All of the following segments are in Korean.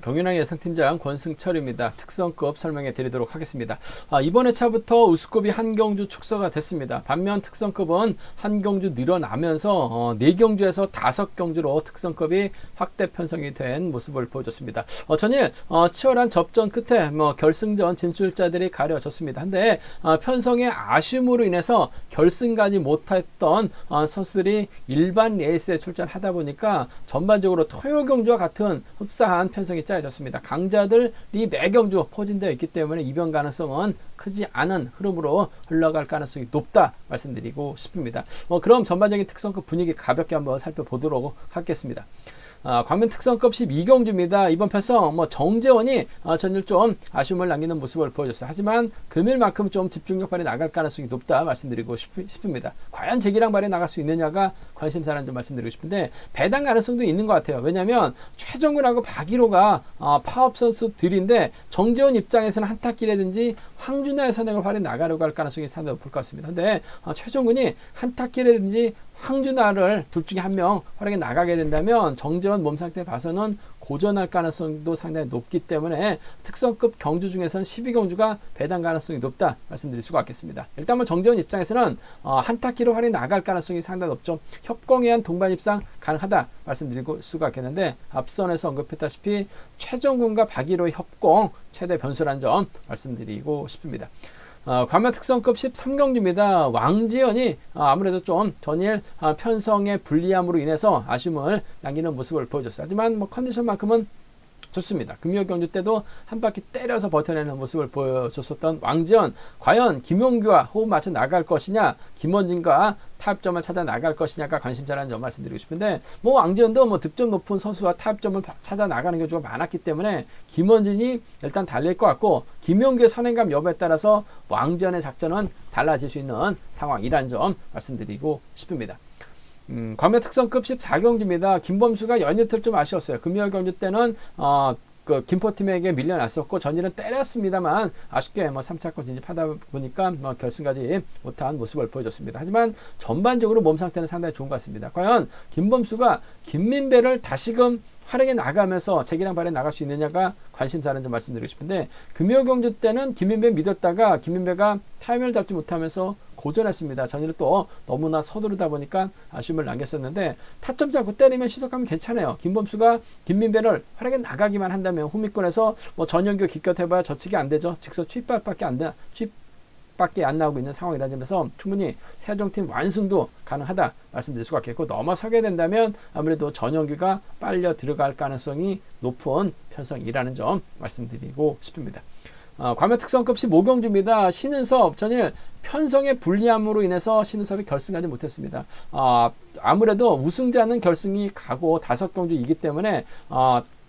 경윤왕 예상팀장 권승철입니다. 특성급 설명해 드리도록 하겠습니다. 이번 회차부터 우스컵이 한경주 축소가 됐습니다. 반면 특성급은 한경주 늘어나면서 4경주에서 5경주로 특성급이 확대 편성이 된 모습을 보여줬습니다. 전일 치열한 접전 끝에 결승전 진출자들이 가려졌습니다. 한데 편성의 아쉬움으로 인해서 결승 가지 못했던 선수들이 일반 레이스에 출전하다 보니까 전반적으로 토요경주와 같은 흡사한 편성이 짜여졌습니다. 강자들이 매경주 포진되어 있기 때문에 이변 가능성은 크지 않은 흐름으로 흘러갈 가능성이 높다 말씀드리고 싶습니다. 그럼 전반적인 특성급 분위기 가볍게 한번 살펴보도록 하겠습니다. 광명 특성급 12경주입니다. 이번 편성 정재원이 전일 좀 아쉬움을 남기는 모습을 보여줬어요. 하지만 금일만큼 좀 집중력 발휘 나갈 가능성이 높다 말씀드리고 싶습니다. 과연 제기랑 발휘 나갈 수 있느냐가 관심사라는 점 말씀드리고 싶은데 배당 가능성도 있는 것 같아요. 왜냐하면 최정근하고 박일호가 파업 선수들인데 정재원 입장에서는 한타길이라든지 황준하의 선행을 발휘 나가려고 할 가능성이 상당히 높을 것 같습니다. 근데 최정근이 한타길이라든지 황준하를 둘 중에 한 명 활약에 나가게 된다면 정재원 몸 상태 봐서는 고전할 가능성도 상당히 높기 때문에 특성급 경주 중에서는 12경주가 배당 가능성이 높다 말씀드릴 수가 있겠습니다. 일단 정재원 입장에서는 한타키로 활약이 나갈 가능성이 상당히 높죠. 협공에 한 동반 입상 가능하다 말씀드릴 수가 있겠는데 앞선에서 언급했다시피 최정근과 박일호의 협공 최대 변수라는 점 말씀드리고 싶습니다. 광명 특성급 13경주입니다. 왕지연이 아무래도 좀 전일 편성의 불리함으로 인해서 아쉬움을 남기는 모습을 보여줬어요. 하지만 컨디션만큼은 좋습니다. 금요 경주 때도 한 바퀴 때려서 버텨내는 모습을 보여줬었던 왕지연, 과연 김용규와 호흡 맞춰 나갈 것이냐, 김원진과 타협점을 찾아 나갈 것이냐가 관심사라는 점 말씀드리고 싶은데 왕지연도 득점 높은 선수와 타협점을 찾아 나가는 경우가 많았기 때문에 김원진이 일단 달릴 것 같고 김용규의 선행감 여부에 따라서 왕지연의 작전은 달라질 수 있는 상황이라는 점 말씀드리고 싶습니다. 광명 특성급 14경주입니다. 김범수가 연이틀 좀 아쉬웠어요. 금요일 경주 때는 김포팀에게 밀려났었고 전일은 때렸습니다만 아쉽게 3차권 진입하다 보니까 결승까지 못한 모습을 보여줬습니다. 하지만 전반적으로 몸 상태는 상당히 좋은 것 같습니다. 과연 김범수가 김민배를 다시금 활약에 나가면서 재기랑 발에 나갈 수 있느냐가 관심사라는 점 말씀드리고 싶은데 금요 경주 때는 김민배 믿었다가 김민배가 타이밍을 잡지 못하면서 고전했습니다. 전일은 또 너무나 서두르다 보니까 아쉬움을 남겼었는데 타점 잡고 때리면 시속하면 괜찮아요. 김범수가 김민배를 활약에 나가기만 한다면 후미권에서 전현규 기껏해봐야 저치기 안 되죠. 직선 취입밖에 안 나오고 있는 상황이라는 점에서 충분히 세종팀 완승도 가능하다 말씀드릴 수가 있겠고 넘어서게 된다면 아무래도 전현규가 빨려 들어갈 가능성이 높은 편성이라는 점 말씀드리고 싶습니다. 광명 특성급 15경주입니다. 신은섭 전일 편성의 불리함으로 인해서 신은섭이 결승하지 못했습니다. 아무래도 우승자는 결승이 가고 5경주이기 때문에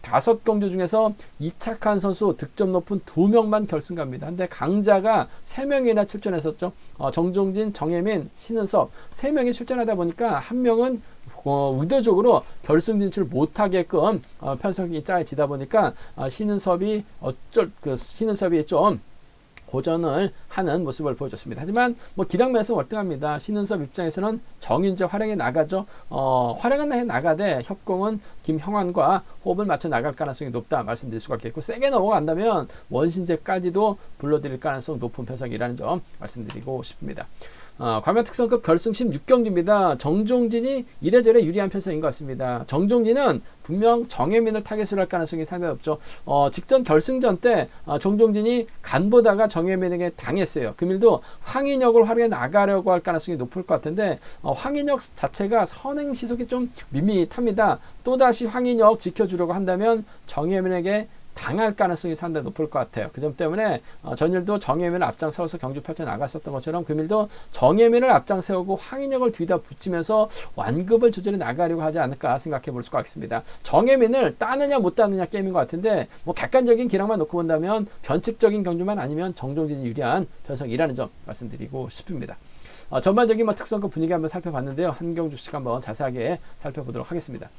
5경주 중에서 이착한 선수 득점 높은 2명만 결승 갑니다. 근데 강자가 3명이나 출전했었죠. 정종진, 정혜민, 신은섭 3명이 출전하다 보니까 한 명은 의도적으로 결승 진출 못하게끔 편성이 짜여지다 보니까 신은섭이 좀 고전을 하는 모습을 보여줬습니다. 하지만 기량면에서 월등합니다. 신은섭 입장에서는 정윤재 활약에 나가죠. 활약은 나가되 협공은 김형환과 호흡을 맞춰 나갈 가능성이 높다 말씀드릴 수가 있겠고 세게 넘어간다면 원신재까지도 불러들일 가능성 높은 편성이라는 점 말씀드리고 싶습니다. 광명 특성급 결승 16경주입니다. 정종진이 이래저래 유리한 편성인 것 같습니다. 정종진은 분명 정혜민을 타겟으로 할 가능성이 상당히 높죠. 직전 결승전 때 정종진이 간보다가 정혜민에게 당했어요. 금일도 황인혁을 활용해 나가려고 할 가능성이 높을 것 같은데 황인혁 자체가 선행 시속이 좀 밋밋합니다. 또다시 황인혁 지켜주려고 한다면 정혜민에게 당할 가능성이 상당히 높을 것 같아요. 그 점 때문에 전일도 정혜민을 앞장세워서 경주 펼쳐 나갔었던 것처럼 금일도 정혜민을 앞장세우고 황인혁을 뒤다 붙이면서 완급을 조절해 나가려고 하지 않을까 생각해 볼 수가 있습니다. 정혜민을 따느냐 못 따느냐 게임인 것 같은데 객관적인 기량만 놓고 본다면 변칙적인 경주만 아니면 정종진이 유리한 편성이라는 점 말씀드리고 싶습니다. 전반적인 특성급 분위기 한번 살펴봤는데요. 한경주씩 한번 자세하게 살펴보도록 하겠습니다.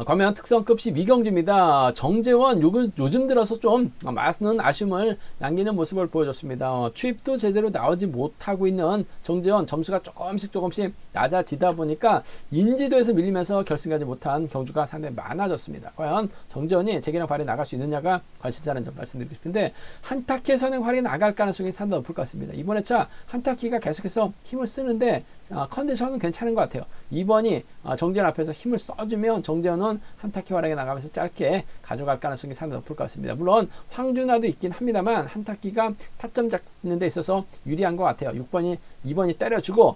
과면 특성급 12경주입니다. 정재원 요즘 들어서 좀 많은 아쉬움을 남기는 모습을 보여줬습니다. 추입도 제대로 나오지 못하고 있는 정재원 점수가 조금씩 낮아지다 보니까 인지도에서 밀리면서 결승 가지 못한 경주가 상당히 많아졌습니다. 과연 정재원이 재기량 발휘 나갈 수 있느냐가 관심사라는 점 말씀드리고 싶은데 한타키의 선행 활약이 나갈 가능성이 상당히 높을 것 같습니다. 이번 회차 한타키가 계속해서 힘을 쓰는데 컨디션은 괜찮은 것 같아요. 2번이 정재원 앞에서 힘을 써주면 정재원은 한타키 활약에 나가면서 짧게 가져갈 가능성이 상당히 높을 것 같습니다. 물론 황준하도 있긴 합니다만 한타키가 타점 잡는 데 있어서 유리한 것 같아요. 2번이 때려주고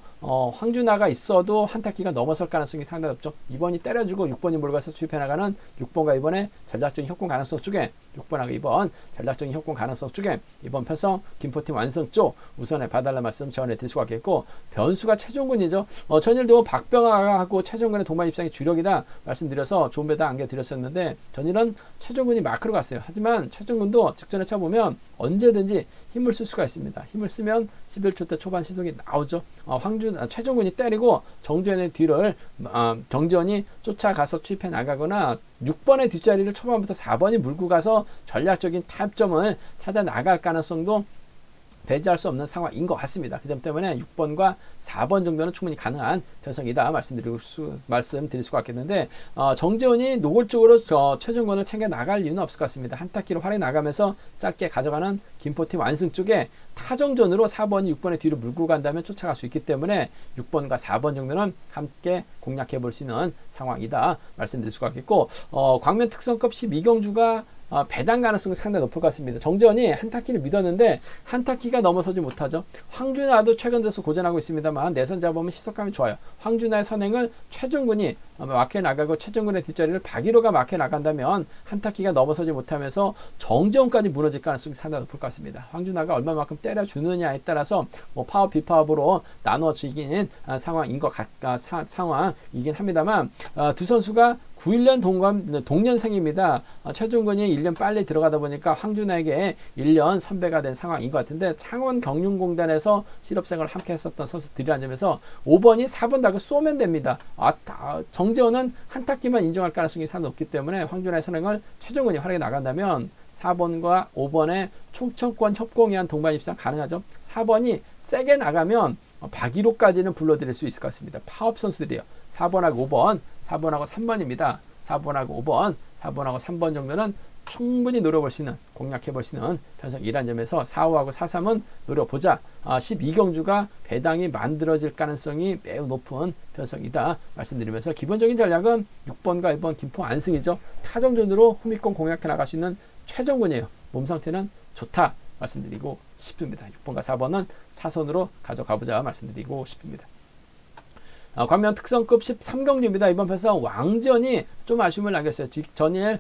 황준하가 있어도 한타키가 넘어설 가능성이 상당히 높죠. 2번이 때려주고 6번이 몰아가서 추입해 나가는 6번과 2번의 전략적인 협공 가능성 쪽에 6번하고 2번 전략적인 협공 가능성 쪽에 이번 편성 김포팀 완성 쪽 우선에 봐달라는 말씀 전해드릴 수가 있겠고 변수가 최종근이죠. 전일도 박병하고 최종근의 동반 입상이 주력이다 말씀드려서 좋은 배당 안겨드렸었는데 전일은 최종근이 마크로 갔어요. 하지만 최종근도 직전에 쳐보면 언제든지 힘을 쓸 수가 있습니다. 힘을 쓰면 11초 때 초반 시속이 나오죠. 최종근이 때리고 정재원의 뒤를 정재원이 쫓아가서 추입해 나가거나 6번의 뒷자리를 초반부터 4번이 물고 가서 전략적인 타점을 찾아 나갈 가능성도 배제할 수 없는 상황인 것 같습니다. 그 점 때문에 6번과 4번 정도는 충분히 가능한 편성이다 말씀드릴 수가 있겠는데 정재원이 노골적으로 최종권을 챙겨 나갈 이유는 없을 것 같습니다. 한타키로 활약 나가면서 짧게 가져가는 김포팀 완승 쪽에 타정전으로 4번이 6번의 뒤로 물고 간다면 쫓아갈 수 있기 때문에 6번과 4번 정도는 함께 공략해 볼 수 있는 상황이다 말씀드릴 수가 있겠고 광면 특성급 12경주가 배당 가능성이 상당히 높을 것 같습니다. 정재원이 한타키를 믿었는데 한타키가 넘어서지 못하죠. 황준하도 최근 들어서 고전하고 있습니다만 내선 잡으면 시속감이 좋아요. 황준하의 선행을 최종근이 막혀 나가고 최종근의 뒷자리를 박일호가 막혀 나간다면 한타키가 넘어서지 못하면서 정재원까지 무너질 가능성이 상당히 높을 것 같습니다. 황준하가 얼마만큼 때려주느냐에 따라서 파워 비파업으로 나눠지긴 상황이긴 합니다만 두 선수가 91년 동년생입니다. 최종근이 1년 빨리 들어가다 보니까 황준하에게 1년 선배가 된 상황인 것 같은데 창원 경륜공단에서 실업생활을 함께 했었던 선수들이라는 점에서 5번이 4번 달고 쏘면 됩니다. 정재원은 한타키만 인정할 가능성이 상당히 높기 때문에 황준하의 선행을 최종근이 활약해 나간다면 4번과 5번의 충청권 협공에 한 동반 입상 가능하죠. 4번이 세게 나가면 박일호까지는 불러드릴 수 있을 것 같습니다. 파업 선수들이요. 4번하고 5번, 4번하고 3번입니다. 4번하고 5번, 4번하고 3번 정도는 충분히 노려볼 수 있는, 공략해볼 수 있는 편성이라는 점에서 4호하고 4,3은 노려보자. 12경주가 배당이 만들어질 가능성이 매우 높은 편성이다 말씀드리면서 기본적인 전략은 6번과 1번 김포 안승이죠. 타점전으로 후미권 공략해 나갈 수 있는 최종군이에요. 몸 상태는 좋다 말씀드리고 싶습니다. 6번과 4번은 차선으로 가져가보자 말씀드리고 싶습니다. 광면 특성급 13경주입니다. 이번 편성 왕전이 좀 아쉬움을 남겼어요. 전일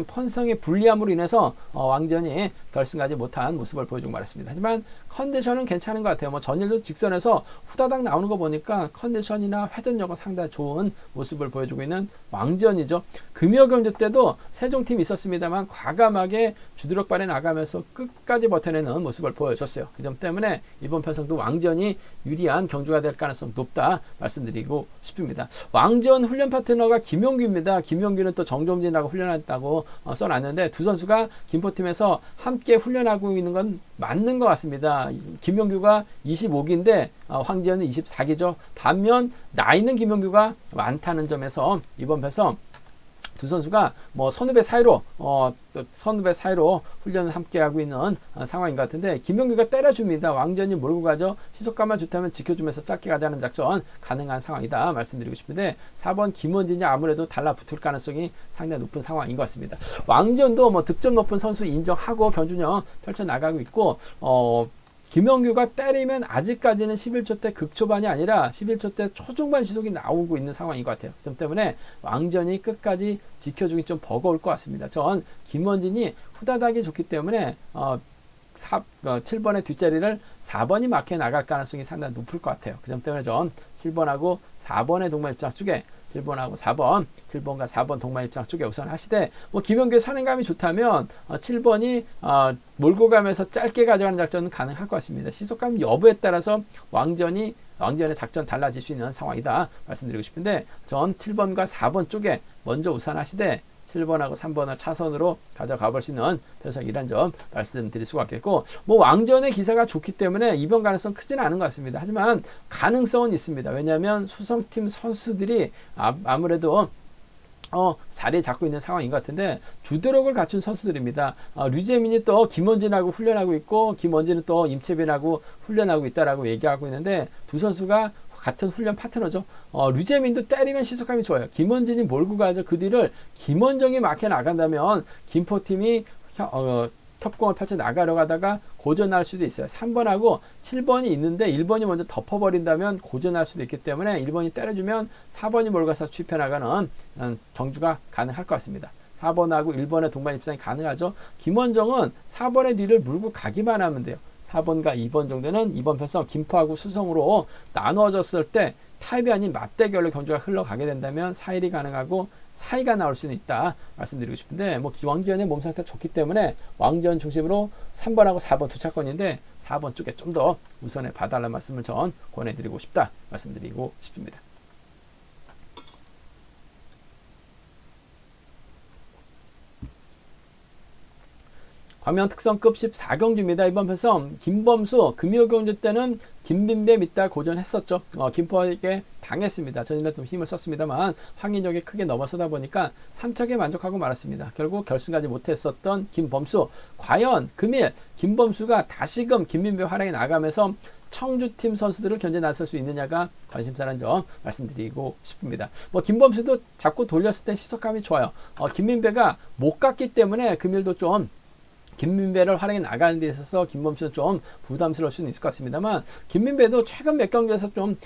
편성의 불리함으로 인해서 왕전이 결승 가지 못한 모습을 보여주고 말았습니다. 하지만 컨디션은 괜찮은 것 같아요. 전일도 직선에서 후다닥 나오는 거 보니까 컨디션이나 회전력은 상당히 좋은 모습을 보여주고 있는 왕전이죠. 금요경주 때도 세종팀이 있었습니다만 과감하게 주드럭발에 나가면서 끝까지 버텨내는 모습을 보여줬어요. 그 점 때문에 이번 편성도 왕전이 유리한 경주가 될 가능성 높다 말씀드리고 싶습니다. 왕전 훈련 파트너가 김용규입니다. 김용규는 또 정종진하고 훈련했다고 써놨는데 두 선수가 김포팀에서 함께 훈련하고 있는 건 맞는 것 같습니다. 김용규가 25기인데 황지현은 24기죠. 반면 나이는 김용규가 많다는 점에서 이번 편성 두 선수가 선후배 사이로 훈련을 함께 하고 있는 상황인 것 같은데 김용규가 때려줍니다. 왕전이 몰고 가죠. 시속감만 좋다면 지켜주면서 짧게 가자는 작전 가능한 상황이다 말씀드리고 싶은데 4번 김원진이 아무래도 달라붙을 가능성이 상당히 높은 상황인 것 같습니다. 왕전도 득점 높은 선수 인정하고 변준영 펼쳐나가고 있고 김영규가 때리면 아직까지는 11초 때 극초반이 아니라 11초 때 초중반 시속이 나오고 있는 상황인 것 같아요. 그 점 때문에 왕전이 끝까지 지켜주기 좀 버거울 것 같습니다. 전 김원진이 후다닥이 좋기 때문에 7번의 뒷자리를 4번이 막혀 나갈 가능성이 상당히 높을 것 같아요. 그 점 때문에 전 7번하고 4번의 동반 입장 쪽에 7번하고 4번, 7번과 4번 동반 입장 쪽에 우선 하시되 김용규의 선행감이 좋다면 7번이 몰고 가면서 짧게 가져가는 작전은 가능할 것 같습니다. 시속감 여부에 따라서 왕전이 왕전의 작전 달라질 수 있는 상황이다 말씀드리고 싶은데, 전 7번과 4번 쪽에 먼저 우선하시되 7번하고 3번을 차선으로 가져가 볼 수 있는 편성이란 점 말씀드릴 수가 있겠고, 뭐 왕전의 기세가 좋기 때문에 이번 가능성 크지는 않은 것 같습니다. 하지만 가능성은 있습니다. 왜냐하면 수성팀 선수들이 아무래도 자리에 잡고 있는 상황인 것 같은데, 주도력을 갖춘 선수들입니다. 류재민이 또 김원진하고 훈련하고 있고, 김원진은 또 임채빈하고 훈련하고 있다라고 얘기하고 있는데, 두 선수가 같은 훈련 파트너죠. 류재민도 때리면 시속감이 좋아요. 김원진이 몰고 가죠. 그 뒤를 김원정이 막혀 나간다면 김포팀이 협공을 펼쳐 나가려 가다가 고전할 수도 있어요. 3번하고 7번이 있는데 1번이 먼저 덮어버린다면 고전할 수도 있기 때문에 1번이 때려주면 4번이 몰가서 취입해 나가는 경주가 가능할 것 같습니다. 4번하고 1번의 동반 입상이 가능하죠. 김원정은 4번의 뒤를 물고 가기만 하면 돼요. 4번과 2번 정도는 이번 편성 김포하고 수성으로 나누어졌을 때 타입이 아닌 맞대결로 경주가 흘러가게 된다면 4일이 가능하고 4위가 나올 수는 있다 말씀드리고 싶은데, 뭐 왕지연의 몸 상태가 좋기 때문에 왕지연 중심으로 3번하고 4번 두 차권인데 4번 쪽에 좀 더 우선에 봐달라는 말씀을 전 권해드리고 싶다 말씀드리고 싶습니다. 광명 특성급 14경주입니다. 이번 편성 김범수 금요경주 때는 김민배 믿다 고전했었죠. 김포에게 당했습니다. 전인에 좀 힘을 썼습니다만 황인혁이 크게 넘어서다 보니까 3척에 만족하고 말았습니다. 결국 결승까지 못했었던 김범수, 과연 금일 김범수가 다시금 김민배 활약에 나가면서 청주팀 선수들을 견제 나설 수 있느냐가 관심사라는 점 말씀드리고 싶습니다. 뭐 김범수도 잡고 돌렸을 때 시속감이 좋아요. 김민배가 못 갔기 때문에 금일도 좀 김민배를 활용해 나가는 데 있어서 김범수는 좀 부담스러울 수는 있을 것 같습니다만, 김민배도 최근 몇 경기에서 좀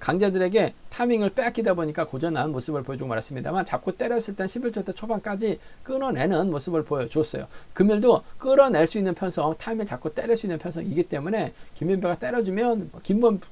강자들에게 타이밍을 빼앗기다 보니까 고전한 모습을 보여주고 말았습니다만, 잡고 때렸을 땐 11조 때 초반까지 끊어내는 모습을 보여줬어요. 금일도 끌어낼 수 있는 편성, 타이밍을 잡고 때릴 수 있는 편성이기 때문에 김민배가 때려주면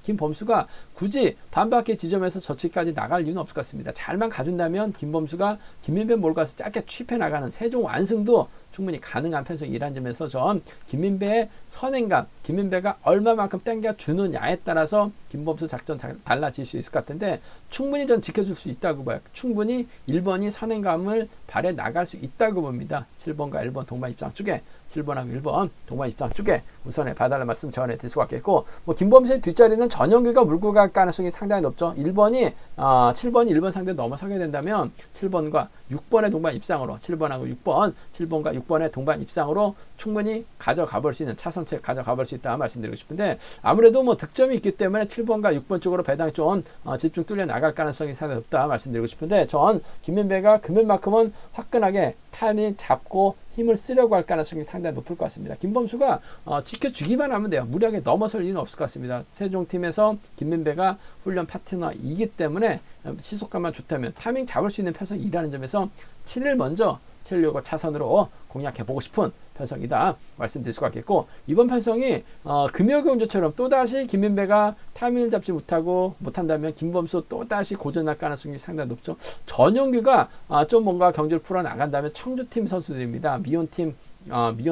김범수가 굳이 반바퀴 지점에서 저치까지 나갈 이유는 없을 것 같습니다. 잘만 가준다면 김범수가 김민배 몰고 가서 짧게 취입해 나가는 세종 완승도 충분히 가능한 편성이라는 점에서 전 김민배의 선행감, 김민배가 얼마만큼 땡겨주느냐에 따라서 김범수 작전 달라질 수 있을 것 같은데, 충분히 전 지켜줄 수 있다고 봐요. 충분히 1번이 선행감을 발해 나갈 수 있다고 봅니다. 7번과 1번 동반 입장 쪽에, 7번하고 1번 동반 입장 쪽에 우선에 봐달라는 말씀 전해드릴 수가 있겠고, 뭐 김범수의 뒷자리는 전영규가 물고 갈 가능성이 상당히 높죠. 7번이 1번 상대 넘어서게 된다면 7번과 6번의 동반 입상으로, 7번하고 6번, 7번과 6번의 동반 입상으로 충분히 가져가 볼 수 있는 차선책 가져가 볼 수 있다 말씀드리고 싶은데, 아무래도 뭐 득점이 있기 때문에 7번과 6번 쪽으로 배당이 좀 집중 뚫려 나갈 가능성이 상당히 높다 말씀드리고 싶은데, 전 김민배가 금일만큼은 화끈하게 타이밍 잡고 힘을 쓰려고 할 가능성이 상당히 높을 것 같습니다. 김범수가 지켜주기만 하면 돼요. 무리하게 넘어설 일은 없을 것 같습니다. 세종팀에서 김민배가 훈련 파트너이기 때문에 시속감만 좋다면 타이밍 잡을 수 있는 편성이라는 점에서 7일 먼저 채우려고 차선으로 공략해보고 싶은 편성이다 말씀드릴 수가 있겠고, 이번 편성이 금요경주처럼 또다시 김민배가 타이밍을 잡지 못한다면 김범수 또다시 고전할 가능성이 상당히 높죠. 전용규가 좀 뭔가 경기를 풀어나간다면 청주팀 선수들입니다.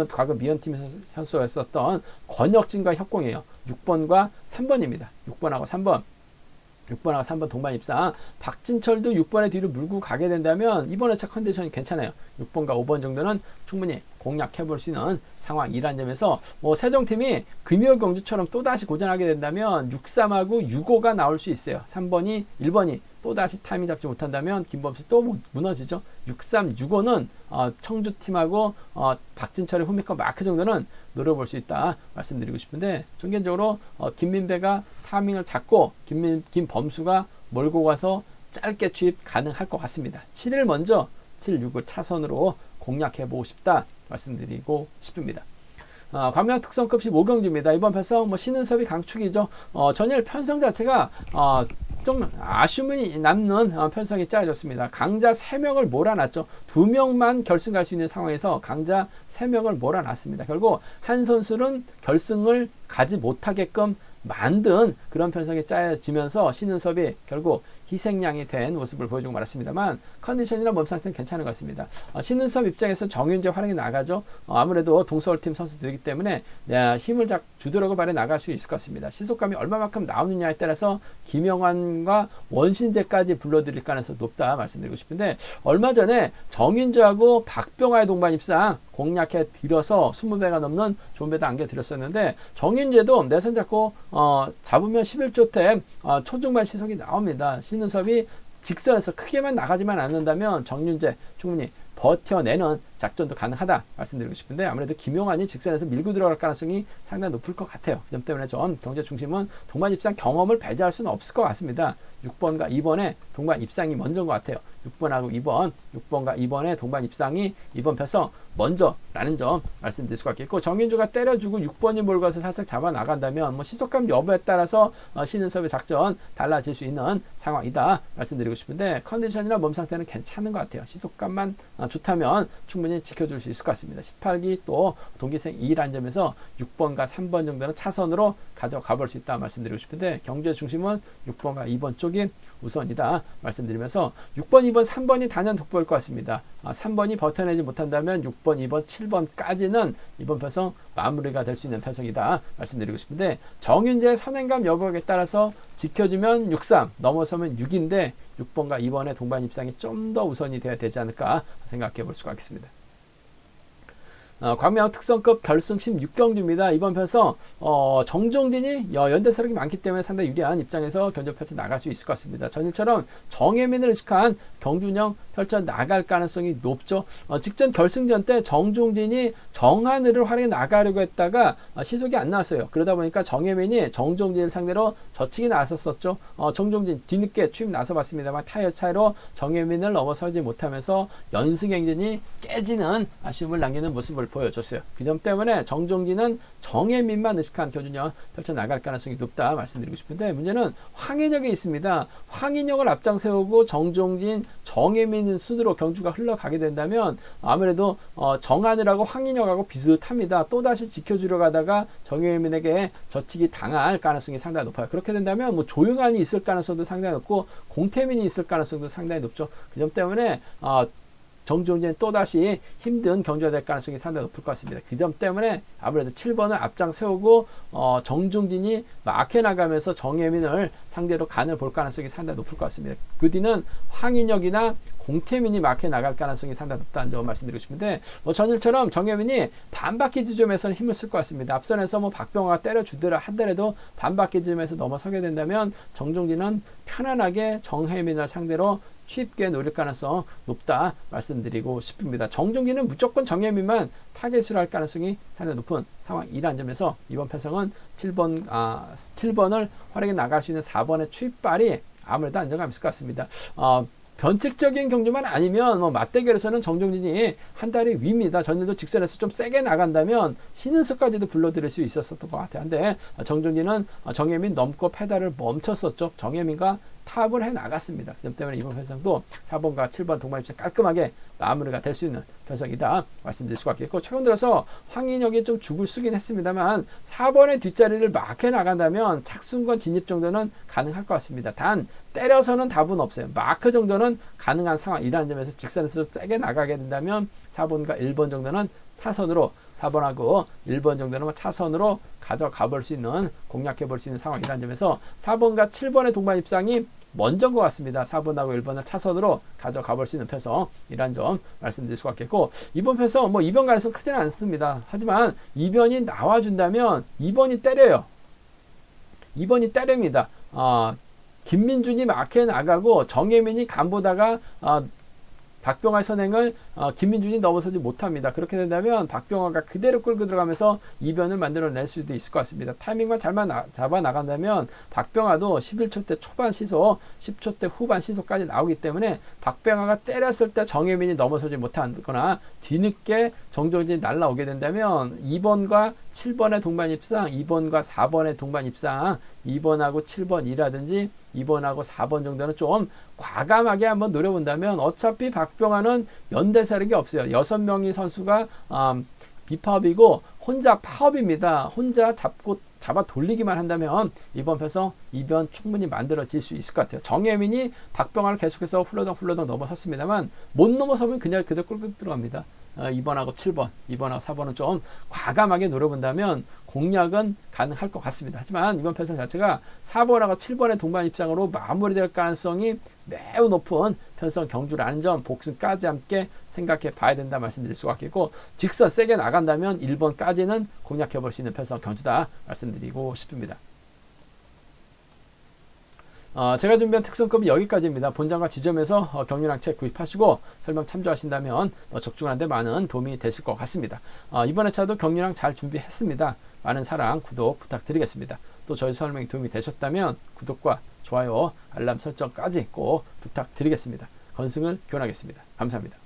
과거 미연팀에서 선수였었던 권혁진과 협공이에요. 6번과 3번입니다. 6번하고 3번 동반 입상. 박진철도 6번의 뒤로 물고 가게 된다면 이번 회차 컨디션이 괜찮아요. 6번과 5번 정도는 충분히 공략해 볼 수 있는 상황이라는 점에서, 뭐 세종팀이 금요경주처럼 또다시 고전하게 된다면 6-3하고 6-5가 나올 수 있어요. 1번이 또다시 타이밍 잡지 못한다면 김범수 또 무너지죠. 6-3, 6-5는 청주팀하고 박진철의 홈미커 마크 정도는 노려볼 수 있다 말씀드리고 싶은데, 전개적으로 김민배가 타이밍을 잡고 김범수가 몰고 가서 짧게 취입 가능할 것 같습니다. 7일 먼저 7-6을 차선으로 공략해보고 싶다 말씀드리고 싶습니다. 광명 특성급 15경주입니다. 이번 편성 신은섭이 강축이죠. 전일 편성 자체가 좀 아쉬움이 남는 편성이 짜여졌습니다. 강자 3명을 몰아놨죠. 2명만 결승 갈 수 있는 상황에서 강자 3명을 몰아놨습니다. 결국 한 선수는 결승을 가지 못하게끔 만든 그런 편성이 짜여지면서 신은섭이 결국 희생양이 된 모습을 보여주고 말았습니다만 컨디션이나 몸 상태는 괜찮은 것 같습니다. 신은섭 입장에서 정윤재 활용이 나가죠. 아무래도 동서울팀 선수들이기 때문에 힘을 주도력을 발휘해 나갈 수 있을 것 같습니다. 시속감이 얼마만큼 나오느냐에 따라서 김영환과 원신재까지 불러들일 가능성이 높다 말씀드리고 싶은데, 얼마 전에 정윤재하고 박병하의 동반 입상 공략해 드려서 20배가 넘는 좋은 배도 안겨드렸었는데, 정윤재도 내선 잡고 잡으면 11조템 초중반 시속이 나옵니다. 신은섭이 직선에서 크게만 나가지만 않는다면 정윤재 충분히 버텨내는 작전도 가능하다 말씀드리고 싶은데, 아무래도 김용환이 직선에서 밀고 들어갈 가능성이 상당히 높을 것 같아요. 그 점 때문에 전 경제 중심은 동반 입상 경험을 배제할 수는 없을 것 같습니다. 6번과 2번에 동반 입상이 먼저인 것 같아요. 6번하고 2번, 6번과 2번에 동반 입상이 이번 편성 먼저라는 점 말씀드릴 수가 있겠고, 정윤주가 때려주고 6번이 몰고 가서 살짝 잡아 나간다면 뭐 시속감 여부에 따라서 신은섭의 작전 달라질 수 있는 상황이다 말씀드리고 싶은데, 컨디션이나 몸 상태는 괜찮은 것 같아요. 시속감만 좋다면 충분히 지켜줄 수 있을 것 같습니다. 18기 또 동기생 2라는 점에서 6번과 3번 정도는 차선으로 가져가 볼 수 있다 말씀드리고 싶은데, 경제 중심은 6번과 2번 쪽이 우선이다 말씀드리면서 6번, 2번, 3번이 단연 돋보일 것 같습니다. 3번이 버텨내지 못한다면 6번, 2번, 7번까지는 이번 편성 마무리가 될 수 있는 편성이다 말씀드리고 싶은데, 정윤재의 선행감 여부에 따라서 지켜주면 6-3, 넘어서면 6인데 6번과 2번의 동반 입상이 좀 더 우선이 되어야 되지 않을까 생각해 볼 수가 있겠습니다. 광명 특성급 결승 16경주입니다. 이번 편성 정종진이 연대 세력이 많기 때문에 상당히 유리한 입장에서 견적 펼쳐 나갈 수 있을 것 같습니다. 전일처럼 정혜민을 의식한 경준형 펼쳐 나갈 가능성이 높죠. 직전 결승전 때 정종진이 정하늘을 활용해 나가려고 했다가 시속이 안 나왔어요. 그러다 보니까 정혜민이 정종진을 상대로 젖히기 나섰었죠. 정종진 뒤늦게 추임 나서봤습니다만 타이어 차이로 정혜민을 넘어서지 못하면서 연승 행진이 깨지는 아쉬움을 남기는 모습을 보여줬어요. 그 점 때문에 정종진은 정혜민만 의식한 교준형 펼쳐나갈 가능성이 높다 말씀드리고 싶은데, 문제는 황인혁이 있습니다. 황인혁을 앞장 세우고 정종진, 정혜민 순으로 경주가 흘러가게 된다면 아무래도 정하늘하고 황인혁하고 비슷합니다. 또다시 지켜주려고 하다가 정혜민에게 젖히기 당할 가능성이 상당히 높아요. 그렇게 된다면 뭐 조용한이 있을 가능성도 상당히 높고 공태민이 있을 가능성도 상당히 높죠. 그 점 때문에 정종진은 또다시 힘든 경주가 될 가능성이 상당히 높을 것 같습니다. 그 점 때문에 아무래도 7번을 앞장 세우고 정종진이 막혀 나가면서 정혜민을 상대로 간을 볼 가능성이 상당히 높을 것 같습니다. 그 뒤는 황인혁이나 공태민이 막혀 나갈 가능성이 상당히 높다는 점 말씀드리고 싶은데, 전일처럼 정혜민이 반바퀴 지점에서는 힘을 쓸 것 같습니다. 앞선에서 박병화가 때려주더라 하더라도 반바퀴 지점에서 넘어서게 된다면 정종진은 편안하게 정혜민을 상대로 쉽게 노릴 가능성 높다 말씀드리고 싶습니다. 정종진은 무조건 정혜민만 타겟으로 할 가능성이 상당히 높은 상황이라는 점에서 이번 편성은 7번을 활용해 나갈 수 있는 4번의 추입발이 아무래도 안정감 있을 것 같습니다. 변칙적인 경주만 아니면 맞대결에서는 정종진이 한 달이 위입니다. 전일도 직선에서 좀 세게 나간다면 신은석까지도 불러들일 수 있었던 것 같아요. 근데 정종진은 정혜민 넘고 페달을 멈췄었죠. 정혜민과 탑을 해 나갔습니다. 그 점 때문에 이번 편성도 4번과 7번 동반 입장 깔끔하게 마무리가 될 수 있는 편성이다 말씀드릴 수가 있겠고, 최근 들어서 황인혁이 좀 죽을 쓰긴 했습니다만 4번의 뒷자리를 막해 나간다면 착순권 진입 정도는 가능할 것 같습니다. 단 때려서는 답은 없어요. 마크 정도는 가능한 상황이라는 점에서 직선에서 좀 세게 나가게 된다면 4번과 1번 정도는 차선으로, 4번하고 1번 정도는 차선으로 가져가 볼 수 있는, 공략해 볼 수 있는 상황이라는 점에서 4번과 7번의 동반 입상이 먼저인 것 같습니다. 4번하고 1번을 차선으로 가져가 볼 수 있는 편성이라는 점 말씀드릴 수가 있겠고, 이번 편성 이변 가능성 크지는 않습니다. 하지만 이변이 나와준다면 2번이 때려요. 2번이 때립니다. 김민준이 막해 나가고 정혜민이 간보다가 박병화의 선행을 김민준이 넘어서지 못합니다. 그렇게 된다면 박병화가 그대로 끌고 들어가면서 이변을 만들어낼 수도 있을 것 같습니다. 타이밍만 잘만 잡아 나간다면 박병화도 11초 대 초반 시속, 10초 대 후반 시속까지 나오기 때문에 박병화가 때렸을 때 정혜민이 넘어서지 못하거나 뒤늦게 정종진이 날라오게 된다면 2번과 7번의 동반 입상, 2번과 4번의 동반 입상, 2번하고 7번이라든지 2번하고 4번 정도는 좀 과감하게 한번 노려본다면, 어차피 박병화는 연대 세력이 없어요. 6명의 선수가 비파업이고 혼자 파업입니다. 혼자 잡고 잡아 돌리기만 한다면 이번 편성 2변 충분히 만들어질 수 있을 것 같아요. 정혜민이 박병환을 계속해서 훌러덩 넘어섰습니다만 못 넘어서면 그냥 그대로 꿀꿀 들어갑니다. 2번하고 7번, 2번하고 4번은 좀 과감하게 노려본다면 공략은 가능할 것 같습니다. 하지만 이번 편성 자체가 4번하고 7번의 동반 입장으로 마무리될 가능성이 매우 높은 편성 경주라는 점 복승까지 함께 생각해 봐야 된다 말씀드릴 수가 있겠고, 직선 세게 나간다면 1번까지는 공략해 볼 수 있는 편성 경주다 말씀드리고 싶습니다. 제가 준비한 특성급이 여기까지입니다. 본장과 지점에서 경륜학 책 구입하시고 설명 참조하신다면 적중하는데 많은 도움이 되실 것 같습니다. 이번에 차도 경륜학 잘 준비했습니다. 많은 사랑, 구독 부탁드리겠습니다. 또 저희 설명이 도움이 되셨다면 구독과 좋아요, 알람 설정까지 꼭 부탁드리겠습니다. 건승을 기원하겠습니다. 감사합니다.